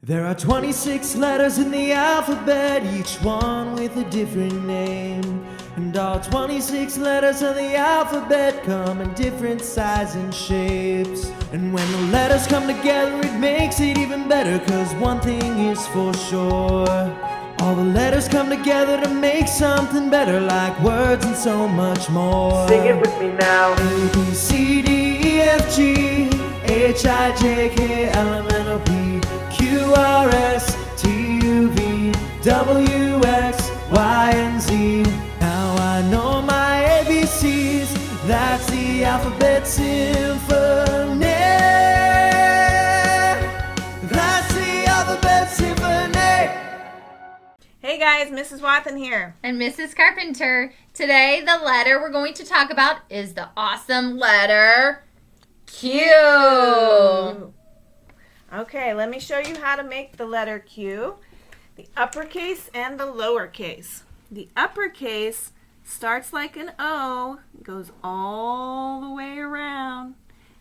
There are 26 letters in the alphabet, each one with a different name. And all 26 letters of the alphabet come in different sizes and shapes. And when the letters come together, it makes it even better, 'cause one thing is for sure: all the letters come together to make something better, like words and so much more. Sing it with me now. A, B, C, D, E, F, G, H, I, J, K, L, M, N, O, P, Q, R, S, T, U, V, W, X, Y, and Z. Now I know my ABCs, that's the alphabet symphony. That's the alphabet symphony. Hey guys, Mrs. Wathen here. And Mrs. Carpenter. Today, the letter we're going to talk about is the awesome letter Q. Okay, let me show you how to make the letter Q, the uppercase and the lowercase. The uppercase starts like an O, goes all the way around,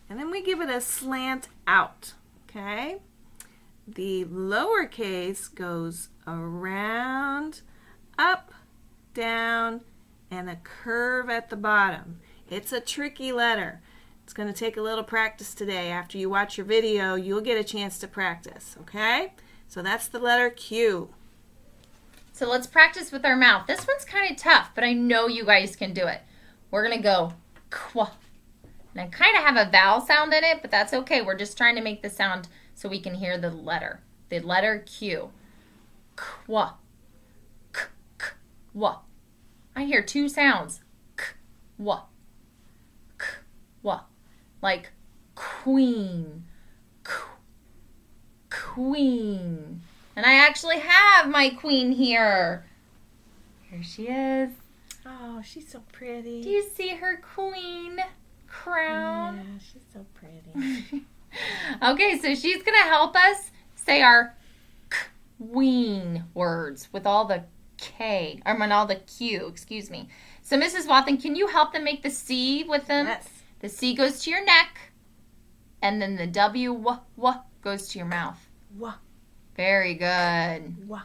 and then we give it a slant out, okay? The lowercase goes around, up, down, and a curve at the bottom. It's a tricky letter. It's going to take a little practice today. After you watch your video, you'll get a chance to practice, okay? So that's the letter Q. So let's practice with our mouth. This one's kind of tough, but I know you guys can do it. We're going to go kwa. And I kind of have a vowel sound in it, but that's okay. We're just trying to make the sound so we can hear the letter Q. Kwa. K, k, wa. I hear two sounds. K, wa. K, wa. Like queen. Queen. And I actually have my queen here. Here she is. Oh, she's so pretty. Do you see her queen crown? Yeah, she's so pretty. Okay, so she's going to help us say our queen words with all the K, all the Q, excuse me. So Mrs. Wathen, can you help them make the C with them? Yes. The C goes to your neck, and then the W goes to your mouth. Wah, Very good. wah.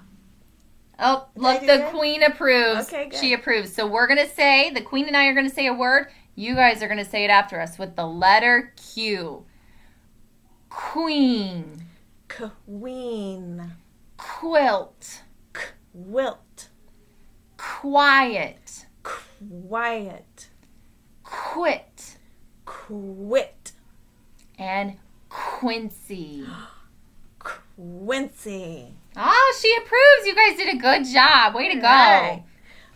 Oh, look, Did I do the good? queen approves. Okay, good. She approves. So we're going to say, the queen and I are going to say a word. You guys are going to say it after us with the letter Q. Queen. Queen. Quilt. Wilt. Quiet. Quiet. Quit. Quit. And Quincy. Quincy. Oh, she approves. You guys did a good job. Way to go. Right.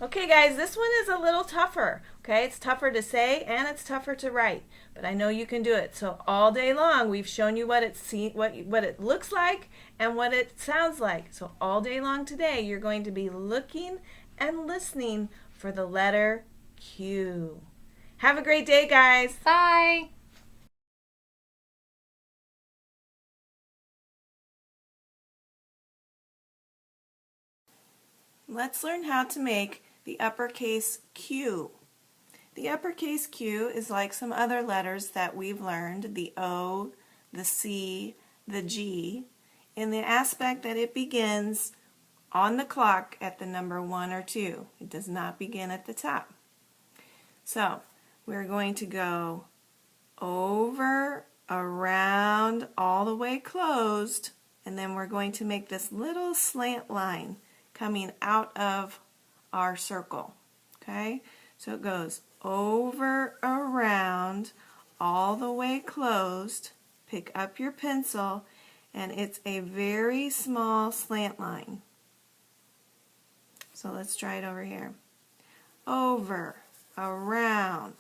Okay, guys, this one is a little tougher. Okay, it's tougher to say and it's tougher to write, but I know you can do it. So all day long, we've shown you what it looks like and what it sounds like. So all day long today, you're going to be looking and listening for the letter Q. Have a great day, guys. Bye. Let's learn how to make the uppercase Q. The uppercase Q is like some other letters that we've learned, the O, the C, the G, in the aspect that it begins on the clock at the number 1 or 2. It does not begin at the top. So we're going to go over, around, all the way closed, and then we're going to make this little slant line coming out of our circle. Okay? So it goes over, around, all the way closed. Pick up your pencil, and it's a very small slant line. So let's try it over here. Over, around,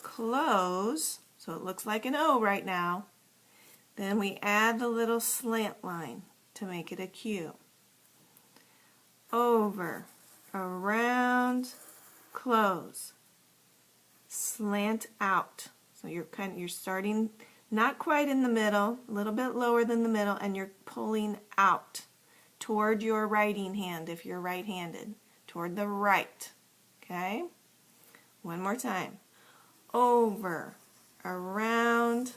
close. So it looks like an O right now. Then we add the little slant line to make it a Q. Over, around, close, slant out. So you're starting not quite in the middle, a little bit lower than the middle, and you're pulling out toward your writing hand if you're right-handed, toward the right. Okay? One more time. Over, around,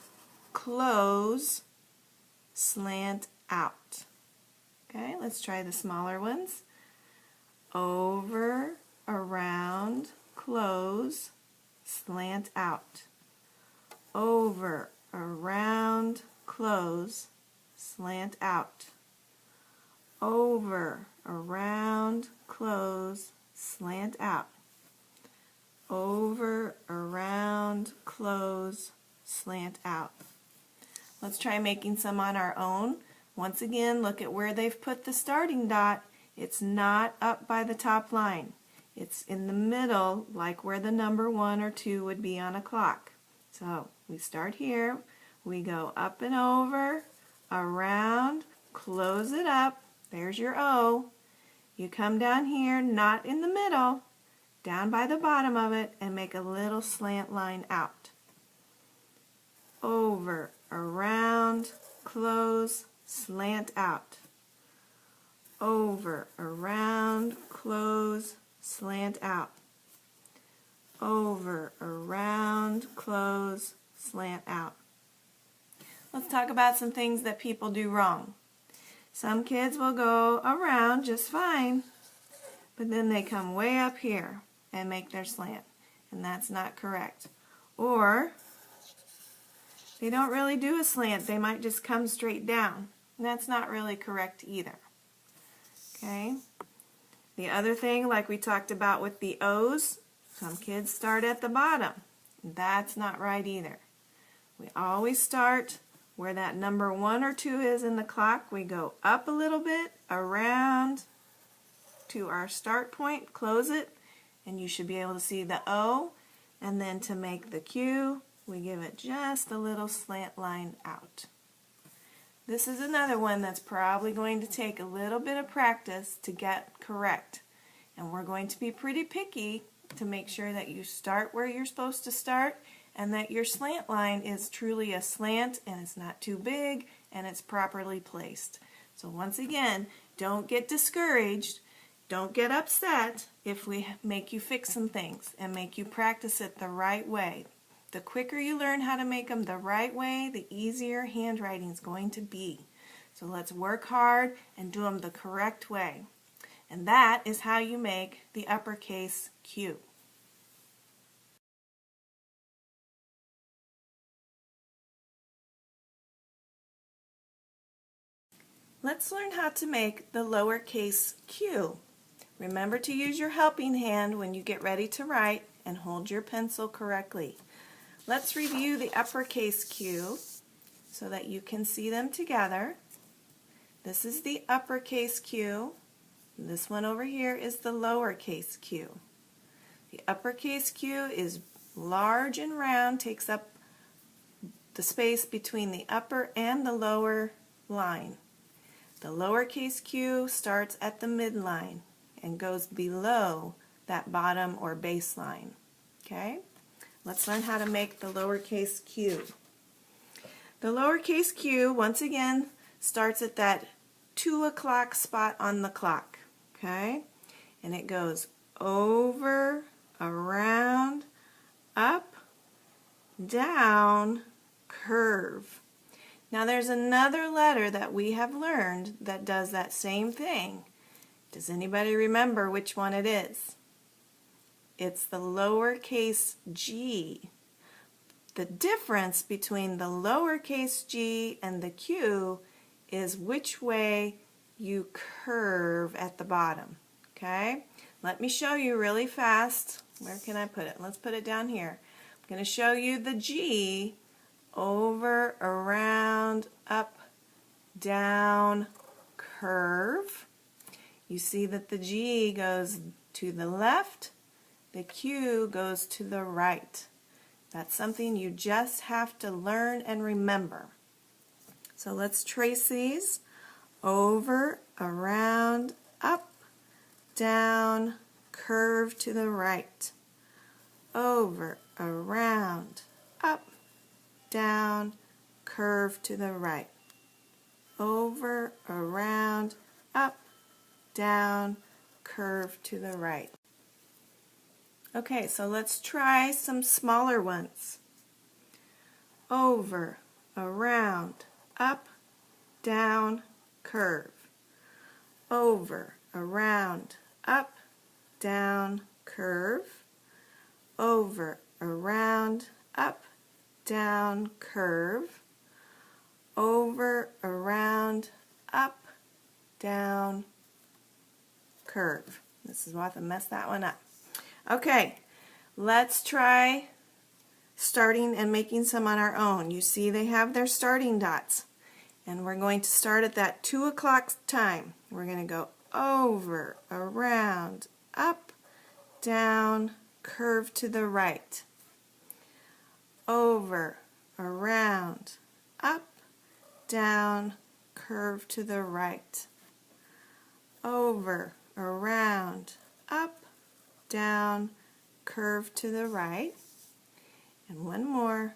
close, slant out. Okay, let's try the smaller ones. Over, around, close, slant out. Over, around, close, slant out. Over, around, close, slant out. Over, around, close, slant out. Let's try making some on our own. Once again, look at where they've put the starting dot. It's not up by the top line. It's in the middle, like where the number 1 or 2 would be on a clock. So we start here, we go up and over, around, close it up, there's your O. You come down here, not in the middle, down by the bottom of it, and make a little slant line out. Over, around, close, slant out. Over, around, close, slant out. Over, around, close, slant out. Let's talk about some things that people do wrong. Some kids will go around just fine, but then they come way up here and make their slant, and that's not correct. Or they don't really do a slant, they might just come straight down, and that's not really correct either. Okay? The other thing, like we talked about with the O's, some kids start at the bottom. That's not right either. We always start where that number 1 or 2 is in the clock. We go up a little bit, around to our start point, close it, and you should be able to see the O. And then to make the Q, we give it just a little slant line out. This is another one that's probably going to take a little bit of practice to get correct. And we're going to be pretty picky to make sure that you start where you're supposed to start and that your slant line is truly a slant and it's not too big and it's properly placed. So once again, don't get discouraged, don't get upset if we make you fix some things and make you practice it the right way. The quicker you learn how to make them the right way, the easier handwriting is going to be. So let's work hard and do them the correct way. And that is how you make the uppercase Q. Let's learn how to make the lowercase q. Remember to use your helping hand when you get ready to write and hold your pencil correctly. Let's review the uppercase Q so that you can see them together. This is the uppercase Q. This one over here is the lowercase q. The uppercase Q is large and round, takes up the space between the upper and the lower line. The lowercase q starts at the midline and goes below that bottom or baseline. Okay? Let's learn how to make the lowercase q. The lowercase q, once again, starts at that 2 o'clock spot on the clock. Okay? And it goes over, around, up, down, curve. Now there's another letter that we have learned that does that same thing. Does anybody remember which one it is? It's the lowercase g. The difference between the lowercase g and the q is which way you curve at the bottom. Okay? Let me show you really fast. Where can I put it? Let's put it down here. I'm going to show you the G. Over, around, up, down, curve. You see that the G goes to the left, the Q goes to the right. That's something you just have to learn and remember. So let's trace these. Over, around, up, down, curve to the right. Over, around, up, down, curve to the right. Over, around, up, down, curve to the right. Okay, so let's try some smaller ones. Over, around, up, down, curve. over, around, up, down, curve, over, around, up, down, curve, over, around, up, down, curve. This is why I messed that one up. Okay, let's try starting and making some on our own. You see they have their starting dots. And we're going to start at that 2 o'clock time. We're going to go over, around, up, down, curve to the right. Over, around, up, down, curve to the right. Over, around, up, down, curve to the right. And one more.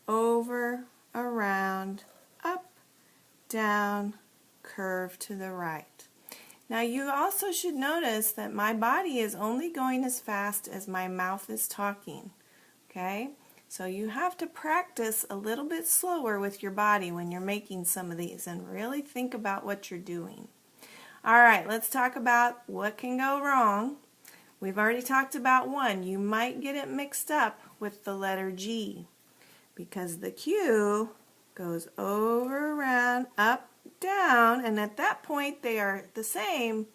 Over, around, up, down, curve to the right. Now you also should notice that my body is only going as fast as my mouth is talking. Okay? So you have to practice a little bit slower with your body when you're making some of these and really think about what you're doing. Alright, let's talk about what can go wrong. We've already talked about one. You might get it mixed up with the letter G because the Q goes over, around, up, down, and at that point they are the same.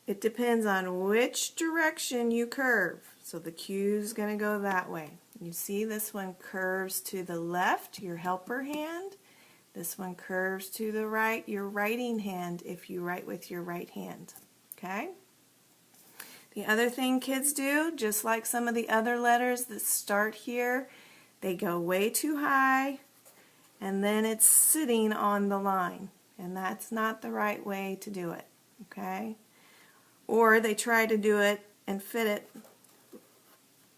It depends on which direction you curve. So the Q is going to go that way. You see this one curves to the left, your helper hand. This one curves to the right, your writing hand, if you write with your right hand. Okay? The other thing kids do, just like some of the other letters that start here, they go way too high and then it's sitting on the line. And that's not the right way to do it. Okay? Or they try to do it and fit it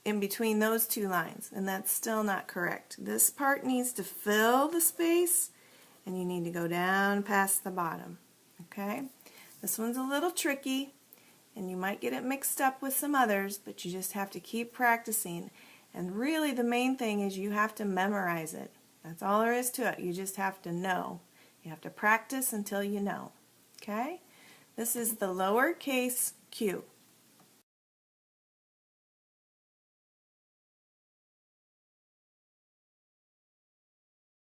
in between those two lines, and that's still not correct. This part needs to fill the space, and you need to go down past the bottom. Okay? This one's a little tricky, and you might get it mixed up with some others, but you just have to keep practicing. And really the main thing is you have to memorize it. That's all there is to it. You just have to know. You have to practice until you know. Okay? This is the lowercase q.